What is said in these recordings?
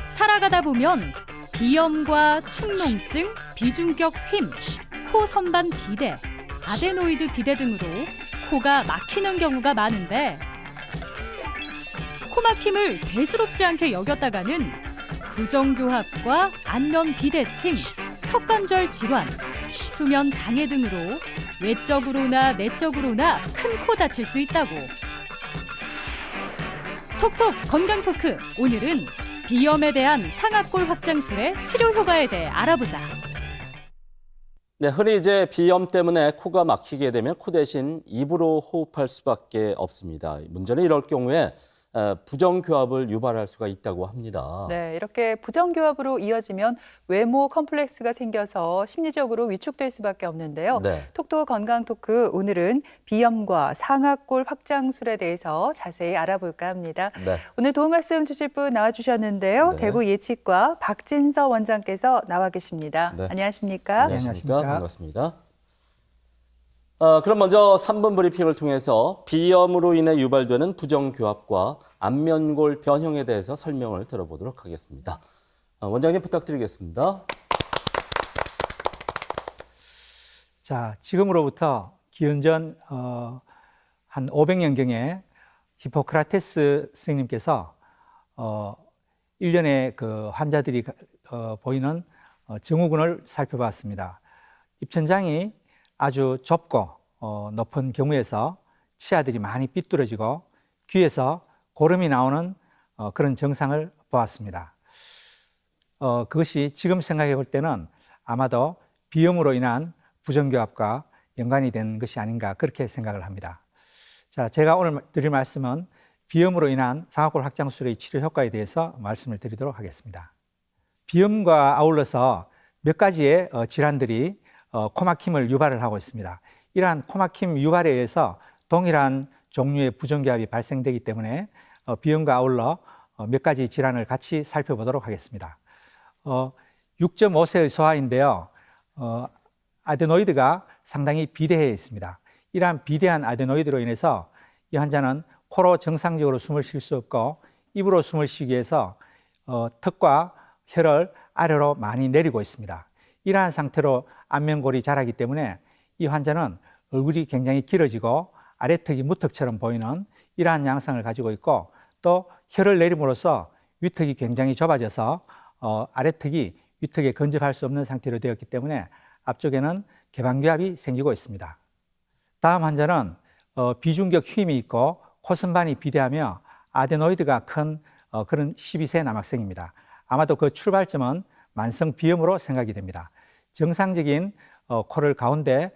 살아가다 보면 비염과 축농증, 비중격 휨, 코 선반 비대, 아데노이드 비대 등으로 코가 막히는 경우가 많은데 코 막힘을 대수롭지 않게 여겼다가는 부정교합과 안면 비대칭, 턱관절 질환, 수면 장애 등으로 외적으로나 내적으로나 큰 코 다칠 수 있다고. 톡톡 건강 토크, 오늘은 비염에 대한 상악골 확장술의 치료 효과에 대해 알아보자. 네, 흔히 이제 비염 때문에 코가 막히게 되면 코 대신 입으로 호흡할 수밖에 없습니다. 문제는 이럴 경우에 부정교합을 유발할 수가 있다고 합니다. 네, 이렇게 부정교합으로 이어지면 외모 컴플렉스가 생겨서 심리적으로 위축될 수밖에 없는데요. 네. 톡톡 건강 토크, 오늘은 비염과 상악골 확장술에 대해서 자세히 알아볼까 합니다. 네. 오늘 도움 말씀 주실 분 나와주셨는데요. 네. 대구 예치과 박진서 원장께서 나와 계십니다. 네. 안녕하십니까? 안녕하십니까? 반갑습니다. 그럼 먼저 3분 브리핑을 통해서 비염으로 인해 유발되는 부정교합과 안면골 변형에 대해서 설명을 들어보도록 하겠습니다. 원장님 부탁드리겠습니다. 자, 지금으로부터 기원전 한 500년경에 히포크라테스 선생님께서 1년에 그 환자들이 보이는 증후군을 살펴봤습니다. 입천장이 아주 좁고 높은 경우에서 치아들이 많이 삐뚤어지고 귀에서 고름이 나오는 그런 증상을 보았습니다. 그것이 지금 생각해 볼 때는 아마도 비염으로 인한 부정교합과 연관이 된 것이 아닌가 그렇게 생각을 합니다. 자, 제가 오늘 드릴 말씀은 비염으로 인한 상악골 확장술의 치료 효과에 대해서 말씀을 드리도록 하겠습니다. 비염과 아울러서 몇 가지의 질환들이 코막힘을 유발을 하고 있습니다. 이러한 코막힘 유발에 의해서 동일한 종류의 부정교합이 발생되기 때문에 비염과 아울러 몇 가지 질환을 같이 살펴보도록 하겠습니다. 6.5세의 소아인데요. 아데노이드가 상당히 비대해 있습니다. 이러한 비대한 아데노이드로 인해서 이 환자는 코로 정상적으로 숨을 쉴 수 없고 입으로 숨을 쉬기 위해서 턱과 혀를 아래로 많이 내리고 있습니다. 이러한 상태로 안면골이 자라기 때문에 이 환자는 얼굴이 굉장히 길어지고 아래턱이 무턱처럼 보이는 이러한 양상을 가지고 있고, 또 혀를 내림으로써 위턱이 굉장히 좁아져서 아래턱이 위턱에 근접할 수 없는 상태로 되었기 때문에 앞쪽에는 개방교합이 생기고 있습니다. 다음 환자는 비중격 휨이 있고 코선반이 비대하며 아데노이드가 큰 그런 12세 남학생입니다. 아마도 그 출발점은 만성 비염으로 생각이 됩니다. 정상적인 코를 가운데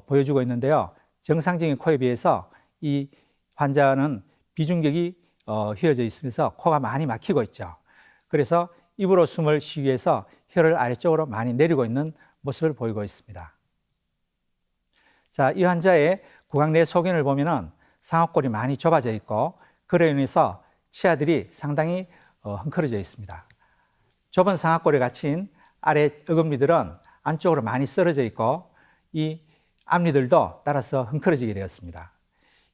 보여주고 있는데요. 정상적인 코에 비해서 이 환자는 비중격이 휘어져 있으면서 코가 많이 막히고 있죠. 그래서 입으로 숨을 쉬기 위해서 혀를 아래쪽으로 많이 내리고 있는 모습을 보이고 있습니다. 자, 이 환자의 구강 내 소견을 보면은 상악골이 많이 좁아져 있고 그로 인해서 치아들이 상당히 헝클어져 있습니다. 좁은 상악골에 갇힌 아래 어금니들은 안쪽으로 많이 썰어져 있고 이 앞니들도 따라서 헝클어지게 되었습니다.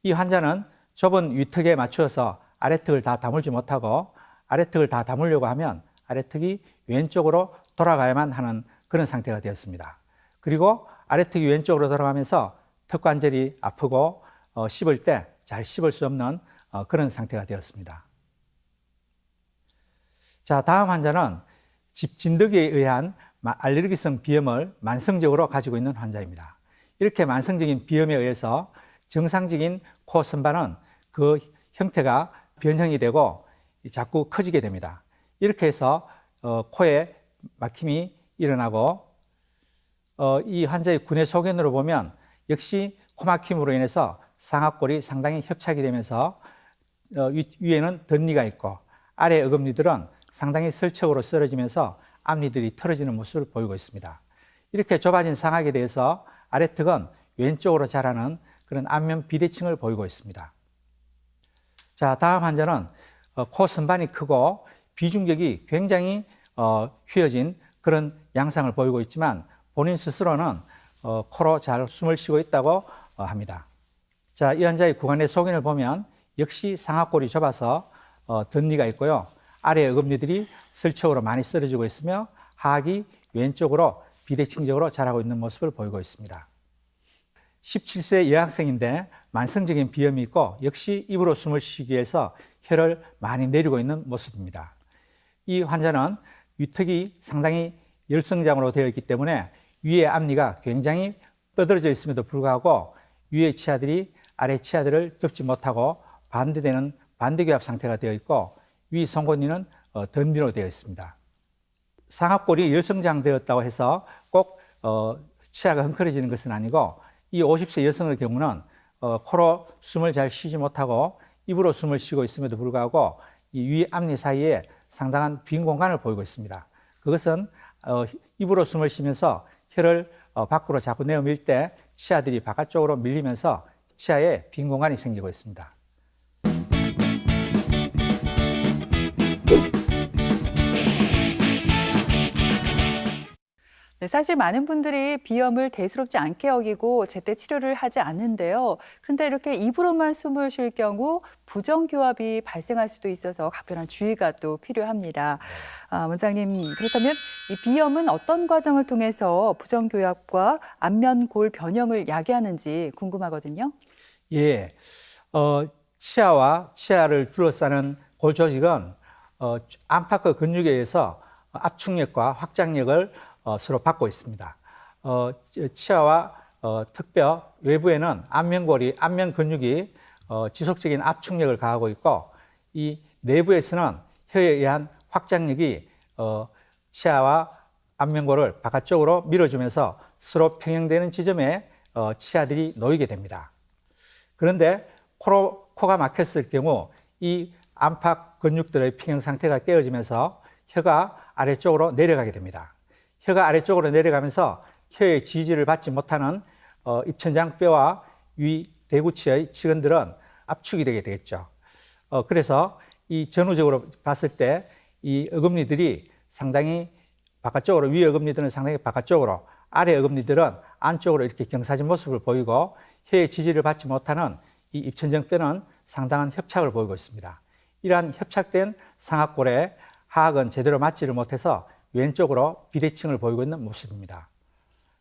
이 환자는 좁은 위턱에 맞추어서 아래턱을 다 다물지 못하고 아래턱을 다 다물려고 하면 아래턱이 왼쪽으로 돌아가야만 하는 그런 상태가 되었습니다. 그리고 아래턱이 왼쪽으로 돌아가면서 턱관절이 아프고 씹을 때 잘 씹을 수 없는 그런 상태가 되었습니다. 자, 다음 환자는 집진드기에 의한 알레르기성 비염을 만성적으로 가지고 있는 환자입니다. 이렇게 만성적인 비염에 의해서 정상적인 코 선반은 그 형태가 변형이 되고 자꾸 커지게 됩니다. 이렇게 해서 코에 막힘이 일어나고 이 환자의 구내 소견으로 보면 역시 코막힘으로 인해서 상악골이 상당히 협착이 되면서 위에는 덧니가 있고 아래 어금니들은 상당히 설척으로 썰어지면서 앞니들이 털어지는 모습을 보이고 있습니다. 이렇게 좁아진 상악에 대해서 아래턱은 왼쪽으로 자라는 그런 안면 비대칭을 보이고 있습니다. 자, 다음 환자는 코 선반이 크고 비중격이 굉장히 휘어진 그런 양상을 보이고 있지만 본인 스스로는 코로 잘 숨을 쉬고 있다고 합니다. 자, 이 환자의 구강 내 소견을 보면 역시 상악골이 좁아서 덧니가 있고요. 아래 어금니들이 설쪽으로 많이 쓰러지고 있으며 하악이 왼쪽으로 비대칭적으로 자라고 있는 모습을 보이고 있습니다. 17세 여학생인데 만성적인 비염이 있고 역시 입으로 숨을 쉬기 위해서 혀를 많이 내리고 있는 모습입니다. 이 환자는 위턱이 상당히 열성장으로 되어 있기 때문에 위의 앞니가 굉장히 뻗어져 있음에도 불구하고 위의 치아들이 아래 치아들을 덮지 못하고 반대되는 반대교합 상태가 되어 있고 위 송곳니는 던비로 되어 있습니다. 상악골이 열성장되었다고 해서 꼭 치아가 헝클어지는 것은 아니고 이 50세 여성의 경우는 코로 숨을 잘 쉬지 못하고 입으로 숨을 쉬고 있음에도 불구하고 이 위 앞니 사이에 상당한 빈 공간을 보이고 있습니다. 그것은 입으로 숨을 쉬면서 혀를 밖으로 자꾸 내어밀 때 치아들이 바깥쪽으로 밀리면서 치아에 빈 공간이 생기고 있습니다. 네, 사실 많은 분들이 비염을 대수롭지 않게 여기고 제때 치료를 하지 않는데요. 그런데 이렇게 입으로만 숨을 쉴 경우 부정교합이 발생할 수도 있어서 각별한 주의가 또 필요합니다. 원장님, 그렇다면 이 비염은 어떤 과정을 통해서 부정교합과 안면골 변형을 야기하는지 궁금하거든요. 예, 치아와 치아를 둘러싸는 골 조직은 안팎의 근육에 의해서 압축력과 확장력을 서로 받고 있습니다. 치아와 턱뼈 외부에는 안면골이 안면 근육이 지속적인 압축력을 가하고 있고 이 내부에서는 혀에 의한 확장력이 치아와 안면골을 바깥쪽으로 밀어주면서 서로 평행되는 지점에 치아들이 놓이게 됩니다. 그런데 코가 막혔을 경우 이 안팎 근육들의 평형 상태가 깨어지면서 혀가 아래쪽으로 내려가게 됩니다. 혀가 아래쪽으로 내려가면서 혀의 지지를 받지 못하는 입천장뼈와 위 대구치의 치근들은 압축이 되게 되겠죠. 그래서 이 전후적으로 봤을 때 이 어금니들이 상당히 바깥쪽으로, 위 어금니들은 상당히 바깥쪽으로, 아래 어금니들은 안쪽으로 이렇게 경사진 모습을 보이고 혀의 지지를 받지 못하는 이 입천장뼈는 상당한 협착을 보이고 있습니다. 이러한 협착된 상악골에 하악은 제대로 맞지를 못해서 왼쪽으로 비대칭을 보이고 있는 모습입니다.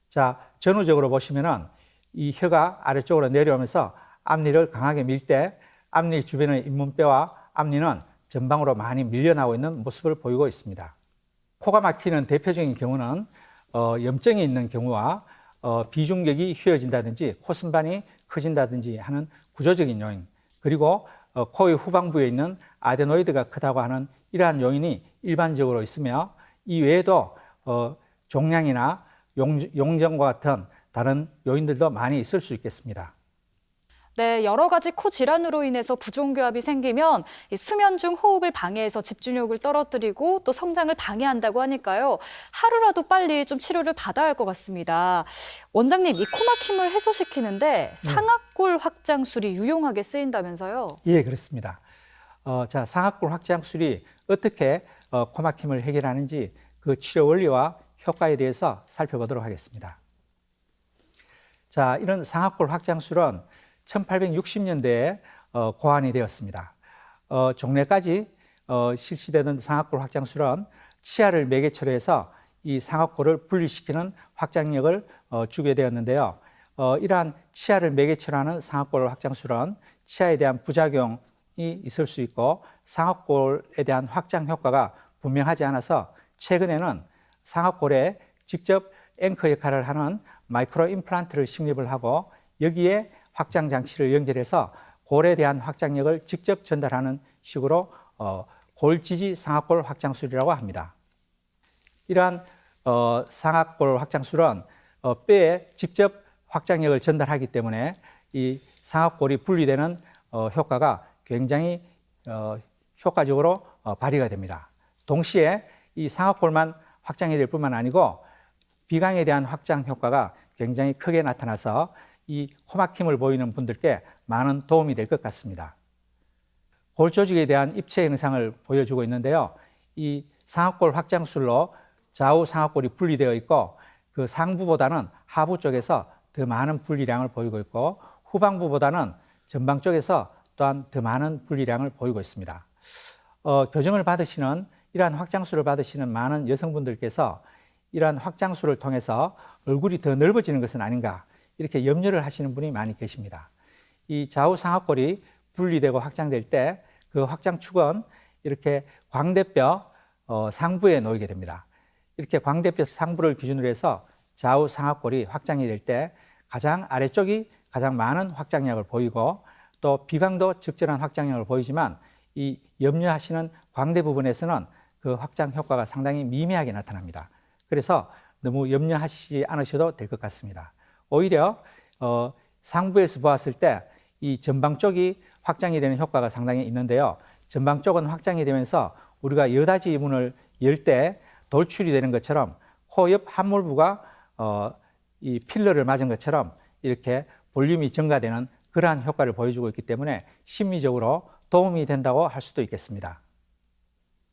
자, 전후적으로 보시면은 이 혀가 아래쪽으로 내려오면서 앞니를 강하게 밀 때 앞니 주변의 잇몸뼈와 앞니는 전방으로 많이 밀려나고 있는 모습을 보이고 있습니다. 코가 막히는 대표적인 경우는 염증이 있는 경우와 비중격이 휘어진다든지 콧선반이 커진다든지 하는 구조적인 요인, 그리고 코의 후방부에 있는 아데노이드가 크다고 하는 이러한 요인이 일반적으로 있으며 이 외에도 종양이나 용정과 같은 다른 요인들도 많이 있을 수 있겠습니다. 네, 여러 가지 코 질환으로 인해서 부종교합이 생기면 이 수면 중 호흡을 방해해서 집중력을 떨어뜨리고 또 성장을 방해한다고 하니까요. 하루라도 빨리 좀 치료를 받아야 할 것 같습니다. 원장님, 이 코막힘을 해소시키는데 상악골 확장술이 유용하게 쓰인다면서요? 예, 그렇습니다. 자, 상악골 확장술이 어떻게 코막힘을 해결하는지 그 치료 원리와 효과에 대해서 살펴보도록 하겠습니다. 자, 이런 상악골 확장술은 1860년대에 고안이 되었습니다. 종래까지 실시되던 상악골 확장술은 치아를 매개체로 해서 이 상악골을 분리시키는 확장력을 주게 되었는데요. 이러한 치아를 매개체로 하는 상악골 확장술은 치아에 대한 부작용이 있을 수 있고 상악골에 대한 확장 효과가 분명하지 않아서 최근에는 상악골에 직접 앵커 역할을 하는 마이크로 임플란트를 식립을 하고 여기에 확장 장치를 연결해서 골에 대한 확장력을 직접 전달하는 식으로 골지지 상악골 확장술이라고 합니다. 이러한 상악골 확장술은 뼈에 직접 확장력을 전달하기 때문에 이 상악골이 분리되는 효과가 굉장히 효과적으로 발휘가 됩니다. 동시에 이 상악골만 확장이 될 뿐만 아니고 비강에 대한 확장 효과가 굉장히 크게 나타나서 이 코막힘을 보이는 분들께 많은 도움이 될 것 같습니다. 골 조직에 대한 입체 영상을 보여주고 있는데요. 이 상악골 확장술로 좌우 상악골이 분리되어 있고 그 상부보다는 하부 쪽에서 더 많은 분리량을 보이고 있고 후방부보다는 전방 쪽에서 또한 더 많은 분리량을 보이고 있습니다. 교정을 받으시는 이러한 확장술을 받으시는 많은 여성분들께서 이러한 확장술을 통해서 얼굴이 더 넓어지는 것은 아닌가 이렇게 염려를 하시는 분이 많이 계십니다. 이 좌우 상악골이 분리되고 확장될 때 그 확장축은 이렇게 광대뼈 상부에 놓이게 됩니다. 이렇게 광대뼈 상부를 기준으로 해서 좌우 상악골이 확장이 될 때 가장 아래쪽이 가장 많은 확장력을 보이고 또 비강도 적절한 확장력을 보이지만 이 염려하시는 광대 부분에서는 그 확장 효과가 상당히 미미하게 나타납니다. 그래서 너무 염려하시지 않으셔도 될 것 같습니다. 오히려 상부에서 보았을 때 이 전방 쪽이 확장이 되는 효과가 상당히 있는데요. 전방 쪽은 확장이 되면서 우리가 여닫이 문을 열 때 돌출이 되는 것처럼 코 옆 함몰부가 이 필러를 맞은 것처럼 이렇게 볼륨이 증가되는 그러한 효과를 보여주고 있기 때문에 심미적으로 도움이 된다고 할 수도 있겠습니다.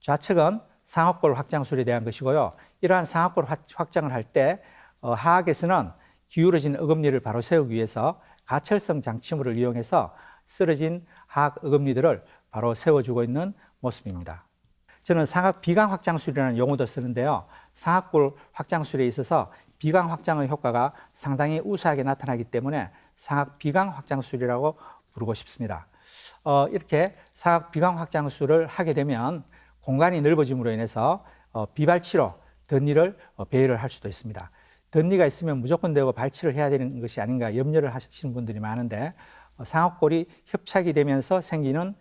좌측은 상악골 확장술에 대한 것이고요. 이러한 상악골 확장을 할 때 하악에서는 기울어진 어금니를 바로 세우기 위해서 가철성 장치물을 이용해서 쓰러진 하악 어금니들을 바로 세워주고 있는 모습입니다. 저는 상악 비강 확장술이라는 용어도 쓰는데요. 상악골 확장술에 있어서 비강 확장의 효과가 상당히 우수하게 나타나기 때문에 상악 비강 확장술이라고 부르고 싶습니다. 이렇게 상악 비강 확장술을 하게 되면 공간이 넓어짐으로 인해서 비발치로 덧니를 배열을 할 수도 있습니다. 덧니가 있으면 무조건 되고 발치를 해야 되는 것이 아닌가 염려를 하시는 분들이 많은데 상악골이 협착이 되면서 생기는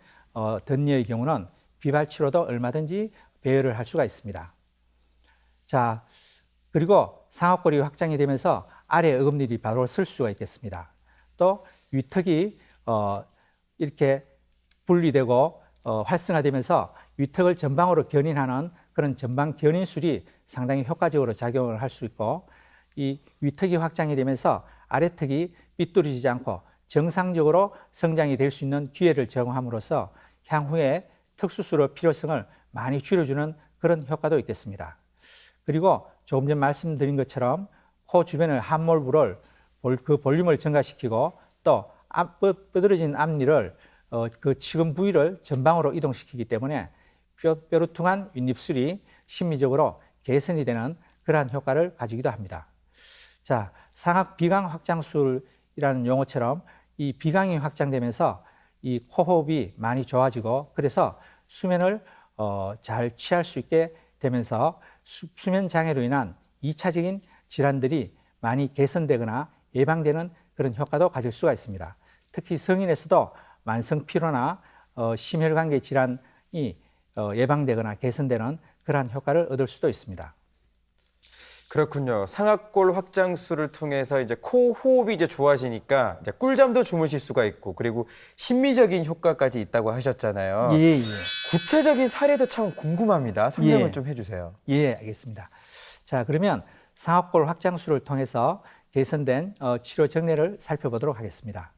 덧니의 경우는 비발치로도 얼마든지 배열을 할 수가 있습니다. 자, 그리고 상악골이 확장이 되면서 아래 어금니들이 바로 설 수가 있겠습니다. 또 위턱이 이렇게 분리되고 활성화되면서 위턱을 전방으로 견인하는 그런 전방 견인술이 상당히 효과적으로 작용을 할 수 있고 이 위턱이 확장이 되면서 아래턱이 삐뚤어지지 않고 정상적으로 성장이 될 수 있는 기회를 제공함으로써 향후에 턱수술의 필요성을 많이 줄여주는 그런 효과도 있겠습니다. 그리고 조금 전 말씀드린 것처럼 코 주변의 함몰부를 그 볼륨을 증가시키고 또 뻗어진 앞니를 그 치근 부위를 전방으로 이동시키기 때문에 뾰루퉁한 윗입술이 심미적으로 개선이 되는 그러한 효과를 가지기도 합니다. 자, 상악 비강 확장술이라는 용어처럼 이 비강이 확장되면서 이 코호흡이 많이 좋아지고 그래서 수면을 잘 취할 수 있게 되면서 수면 장애로 인한 2차적인 질환들이 많이 개선되거나 예방되는 그런 효과도 가질 수가 있습니다. 특히 성인에서도 만성 피로나 심혈관계 질환이 예방되거나 개선되는 그러한 효과를 얻을 수도 있습니다. 그렇군요. 상악골 확장술을 통해서 이제 코 호흡이 이제 좋아지니까 이제 꿀잠도 주무실 수가 있고 그리고 심미적인 효과까지 있다고 하셨잖아요. 예. 구체적인 사례도 참 궁금합니다. 설명을 예. 좀 해주세요. 예, 알겠습니다. 자, 그러면 상악골 확장술을 통해서 개선된 치료 전례를 살펴보도록 하겠습니다.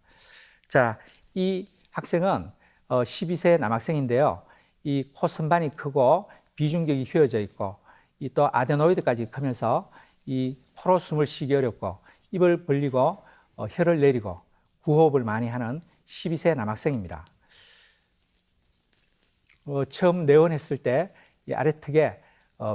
자, 이 학생은 12세 남학생인데요. 이 코 선반이 크고 비중격이 휘어져 있고 이 또 아데노이드까지 크면서 이 코로 숨을 쉬기 어렵고 입을 벌리고 혀를 내리고 구호흡을 많이 하는 12세 남학생입니다. 처음 내원했을 때 이 아래턱에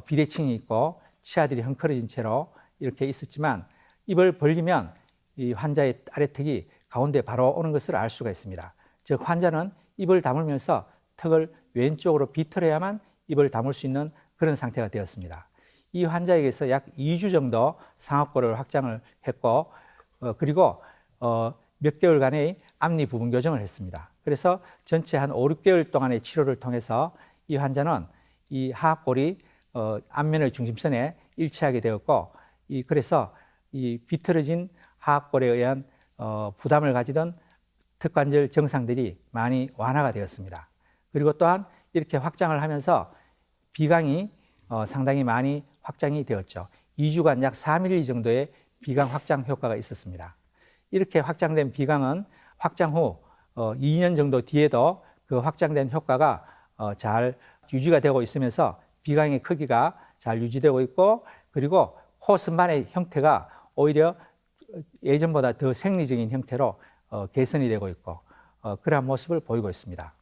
비대칭이 있고 치아들이 헝클어진 채로 이렇게 있었지만 입을 벌리면 이 환자의 아래턱이 가운데 바로 오는 것을 알 수가 있습니다. 즉 환자는 입을 다물면서 턱을 왼쪽으로 비틀어야만 입을 다물 수 있는 그런 상태가 되었습니다. 이 환자에게서 약 2주 정도 상악골을 확장을 했고 그리고 몇 개월간의 앞니 부분 교정을 했습니다. 그래서 전체 한 5, 6개월 동안의 치료를 통해서 이 환자는 이 하악골이 안면의 중심선에 일치하게 되었고 그래서 이 비틀어진 하악골에 의한 부담을 가지던 턱관절 증상들이 많이 완화가 되었습니다. 그리고 또한 이렇게 확장을 하면서 비강이 상당히 많이 확장이 되었죠. 2주간 약 4mm 정도의 비강 확장 효과가 있었습니다. 이렇게 확장된 비강은 확장 후 2년 정도 뒤에도 그 확장된 효과가 잘 유지가 되고 있으면서 비강의 크기가 잘 유지되고 있고 그리고 코 선반의 형태가 오히려 예전보다 더 생리적인 형태로 개선이 되고 있고 그러한 모습을 보이고 있습니다.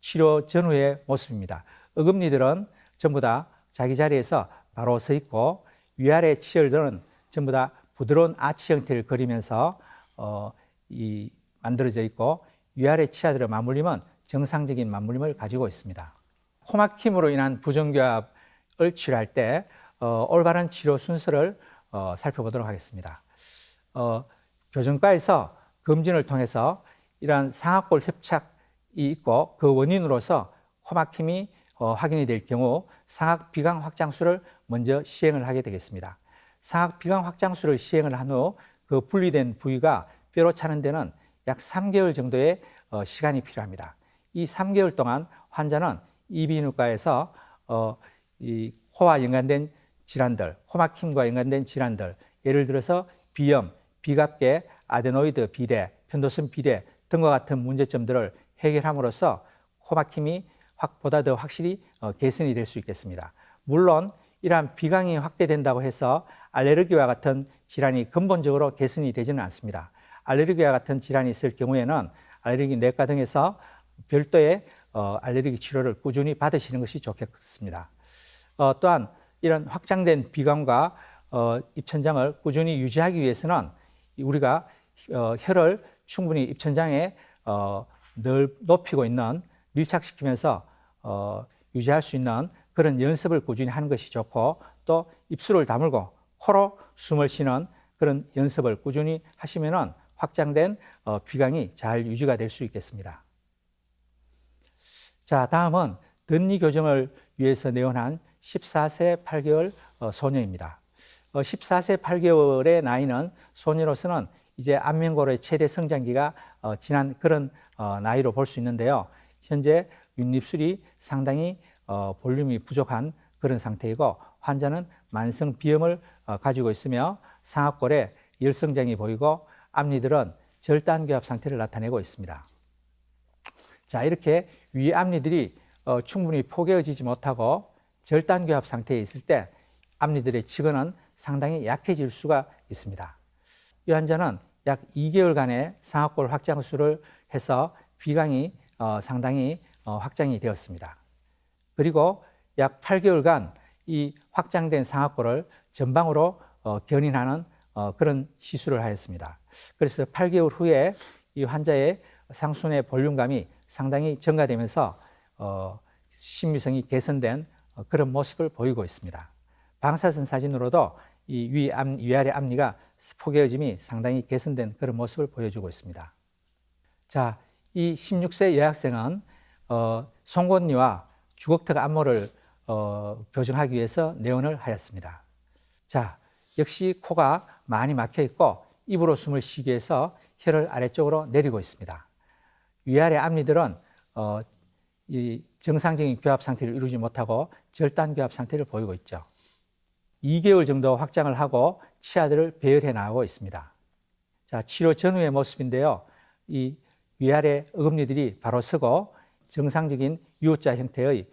치료 전후의 모습입니다. 어금니들은 전부 다 자기 자리에서 바로 서 있고 위아래 치열들은 전부 다 부드러운 아치 형태를 그리면서 만들어져 있고 위아래 치아들의 맞물림은 정상적인 맞물림을 가지고 있습니다. 코막힘으로 인한 부정교합을 치료할 때 올바른 치료 순서를 살펴보도록 하겠습니다. 교정과에서 검진을 통해서 이러한 상악골 협착이 있고 그 원인으로서 코막힘이 확인이 될 경우 상악비강 확장술을 먼저 시행을 하게 되겠습니다. 상악비강 확장술을 시행을 한 후 그 분리된 부위가 뼈로 차는 데는 약 3개월 정도의 시간이 필요합니다. 이 3개월 동안 환자는 이비인후과에서 이 코와 연관된 질환들, 코막힘과 연관된 질환들, 예를 들어서 비염, 비갑계, 아데노이드 비대, 편도선 비대 등과 같은 문제점들을 해결함으로써 코막힘이 보다 더 확실히 개선이 될 수 있겠습니다. 물론 이러한 비강이 확대된다고 해서 알레르기와 같은 질환이 근본적으로 개선이 되지는 않습니다. 알레르기와 같은 질환이 있을 경우에는 알레르기 내과 등에서 별도의 알레르기 치료를 꾸준히 받으시는 것이 좋겠습니다. 또한 이런 확장된 비강과 입천장을 꾸준히 유지하기 위해서는 우리가 혀를 충분히 입천장에 늘 높이고 있는 밀착시키면서 유지할 수 있는 그런 연습을 꾸준히 하는 것이 좋고 또 입술을 다물고 코로 숨을 쉬는 그런 연습을 꾸준히 하시면은 확장된 비강이 잘 유지가 될 수 있겠습니다. 자, 다음은 덧니 교정을 위해서 내원한 14세 8개월 소녀입니다. 14세 8개월의 나이는 소녀로서는 이제 안면고로의 최대 성장기가 지난 그런 나이로 볼 수 있는데요. 현재 윗입술이 상당히 볼륨이 부족한 그런 상태이고 환자는 만성 비염을 가지고 있으며 상악골에 열성장이 보이고 앞니들은 절단교합 상태를 나타내고 있습니다. 자, 이렇게 위 앞니들이 충분히 포개어지지 못하고 절단교합 상태에 있을 때 앞니들의 치근은 상당히 약해질 수가 있습니다. 이 환자는 약 2개월간의 상악골 확장술을 해서 비강이 상당히 확장이 되었습니다. 그리고 약 8개월간 이 확장된 상악골을 전방으로 견인하는 그런 시술을 하였습니다. 그래서 8개월 후에 이 환자의 상순의 볼륨감이 상당히 증가되면서 심미성이 개선된 그런 모습을 보이고 있습니다. 방사선 사진으로도 이 위아래 앞니가 포개어짐이 상당히 개선된 그런 모습을 보여주고 있습니다. 자, 이 16세 여학생은 송곳니와 주걱턱 안모를 교정하기 위해서 내원을 하였습니다. 자, 역시 코가 많이 막혀 있고 입으로 숨을 쉬기 위해서 혀를 아래쪽으로 내리고 있습니다. 위아래 앞니들은 이 정상적인 교합 상태를 이루지 못하고 절단 교합 상태를 보이고 있죠. 2개월 정도 확장을 하고 치아들을 배열해 나가고 있습니다. 자, 치료 전후의 모습인데요. 이 위아래 어금니들이 바로 서고 정상적인 U자 형태의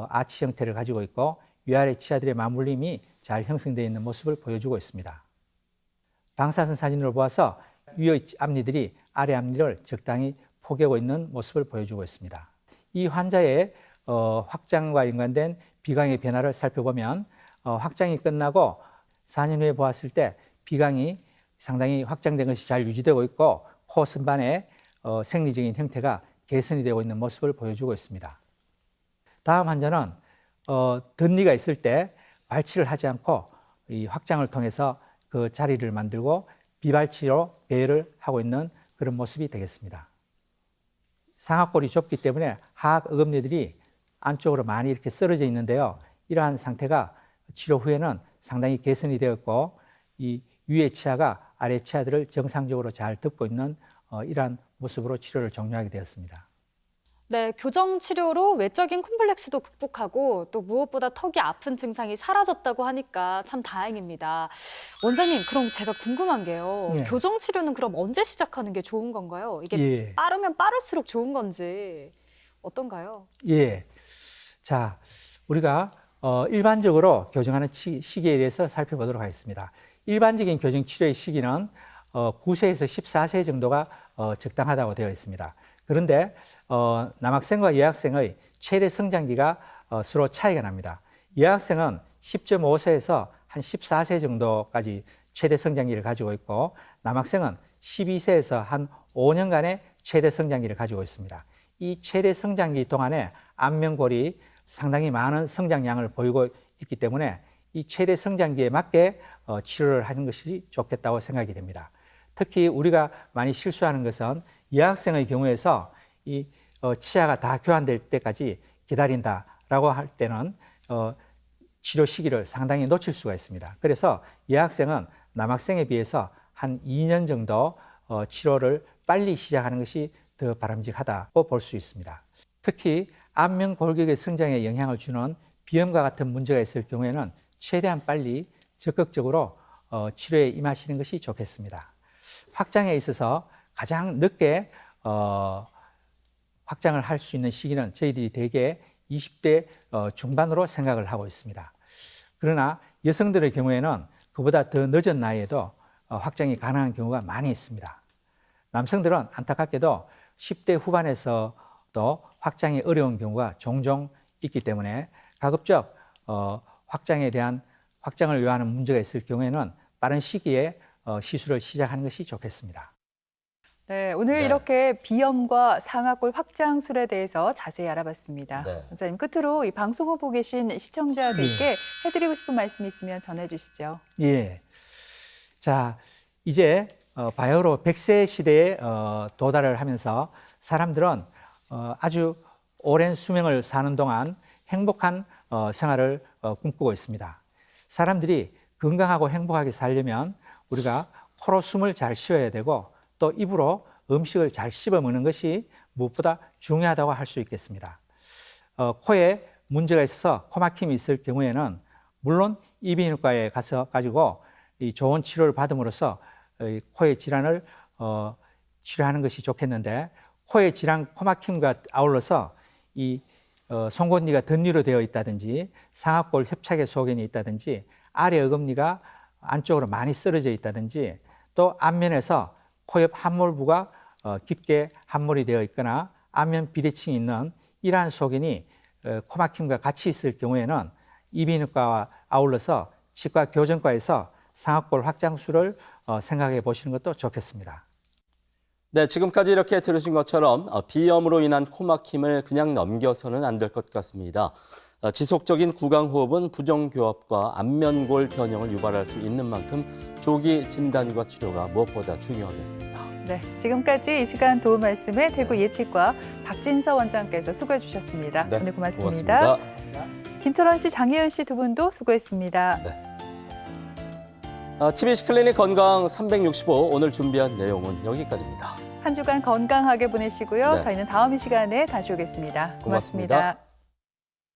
아치 형태를 가지고 있고 위아래 치아들의 맞물림이 잘 형성되어 있는 모습을 보여주고 있습니다. 방사선 사진으로 보아서 위의 앞니들이 아래 앞니를 적당히 포개고 있는 모습을 보여주고 있습니다. 이 환자의 확장과 연관된 비강의 변화를 살펴보면 확장이 끝나고 4년 후에 보았을 때 비강이 상당히 확장된 것이 잘 유지되고 있고 코 선반의 생리적인 형태가 개선이 되고 있는 모습을 보여주고 있습니다. 다음 환자는 덧니가 있을 때 발치를 하지 않고 이 확장을 통해서 그 자리를 만들고 비발치로 배열을 하고 있는 그런 모습이 되겠습니다. 상악골이 좁기 때문에 하악 어금니들이 안쪽으로 많이 이렇게 썰어져 있는데요. 이러한 상태가 치료 후에는 상당히 개선이 되었고 이 위의 치아가 아래 치아들을 정상적으로 잘 덮고 있는 이러한 모습으로 치료를 종료하게 되었습니다. 네, 교정 치료로 외적인 콤플렉스도 극복하고 또 무엇보다 턱이 아픈 증상이 사라졌다고 하니까 참 다행입니다. 원장님, 그럼 제가 궁금한 게요. 네. 교정 치료는 그럼 언제 시작하는 게 좋은 건가요? 이게 예. 빠르면 빠를수록 좋은 건지 어떤가요? 예. 자, 우리가 일반적으로 교정하는 시기에 대해서 살펴보도록 하겠습니다. 일반적인 교정 치료의 시기는 9세에서 14세 정도가 적당하다고 되어 있습니다. 그런데 남학생과 여학생의 최대 성장기가 서로 차이가 납니다. 여학생은 10.5세에서 한 14세 정도까지 최대 성장기를 가지고 있고 남학생은 12세에서 한 5년간의 최대 성장기를 가지고 있습니다. 이 최대 성장기 동안에 안면골이 상당히 많은 성장량을 보이고 있기 때문에 이 최대 성장기에 맞게 치료를 하는 것이 좋겠다고 생각이 됩니다. 특히 우리가 많이 실수하는 것은 여학생의 경우에서 이 치아가 다 교환될 때까지 기다린다라고 할 때는 치료 시기를 상당히 놓칠 수가 있습니다. 그래서 여학생은 남학생에 비해서 한 2년 정도 치료를 빨리 시작하는 것이 더 바람직하다고 볼 수 있습니다. 특히 안면 골격의 성장에 영향을 주는 비염과 같은 문제가 있을 경우에는 최대한 빨리 적극적으로 치료에 임하시는 것이 좋겠습니다. 확장에 있어서 가장 늦게 확장을 할 수 있는 시기는 저희들이 대개 20대 중반으로 생각을 하고 있습니다. 그러나 여성들의 경우에는 그보다 더 늦은 나이에도 확장이 가능한 경우가 많이 있습니다. 남성들은 안타깝게도 10대 후반에서도 확장이 어려운 경우가 종종 있기 때문에 가급적 확장을 요하는 문제가 있을 경우에는 빠른 시기에 시술을 시작하는 것이 좋겠습니다. 네, 오늘 네. 이렇게 비염과 상악골 확장술에 대해서 자세히 알아봤습니다. 네. 원장님, 끝으로 이 방송을 보고 계신 시청자들께 해드리고 싶은 말씀 있으면 전해주시죠. 예. 자, 이제 바야흐로 100세 시대에 도달을 하면서 사람들은 아주 오랜 수명을 사는 동안 행복한 생활을 꿈꾸고 있습니다. 사람들이 건강하고 행복하게 살려면 우리가 코로 숨을 잘 쉬어야 되고 또 입으로 음식을 잘 씹어 먹는 것이 무엇보다 중요하다고 할 수 있겠습니다. 코에 문제가 있어서 코막힘이 있을 경우에는 물론 이비인후과에 가지고 이 좋은 치료를 받음으로써 코의 질환을 치료하는 것이 좋겠는데 코의 질환, 코막힘과 아울러서 이 송곳니가 덧니로 되어 있다든지 상악골 협착에 소견이 있다든지 아래 어금니가 안쪽으로 많이 쓰러져 있다든지 또 앞면에서 코 옆 함몰부가 깊게 함몰이 되어 있거나 안면 비대칭이 있는 이러한 소견이 코막힘과 같이 있을 경우에는 이비인후과와 아울러서 치과 교정과에서 상악골 확장술을 생각해 보시는 것도 좋겠습니다. 네, 지금까지 이렇게 들으신 것처럼 비염으로 인한 코막힘을 그냥 넘겨서는 안 될 것 같습니다. 지속적인 구강호흡은 부정교합과 안면골 변형을 유발할 수 있는 만큼 조기 진단과 치료가 무엇보다 중요하겠습니다. 네, 지금까지 이 시간 도움 말씀에 대구 예치과 박진서 원장께서 수고해 주셨습니다. 네, 오늘 고맙습니다. 김철원 씨, 장혜연 씨 두 분도 수고했습니다. 네. TBC 클리닉 건강 365 오늘 준비한 내용은 여기까지입니다. 한 주간 건강하게 보내시고요. 네. 저희는 다음 이 시간에 다시 오겠습니다. 고맙습니다. 고맙습니다.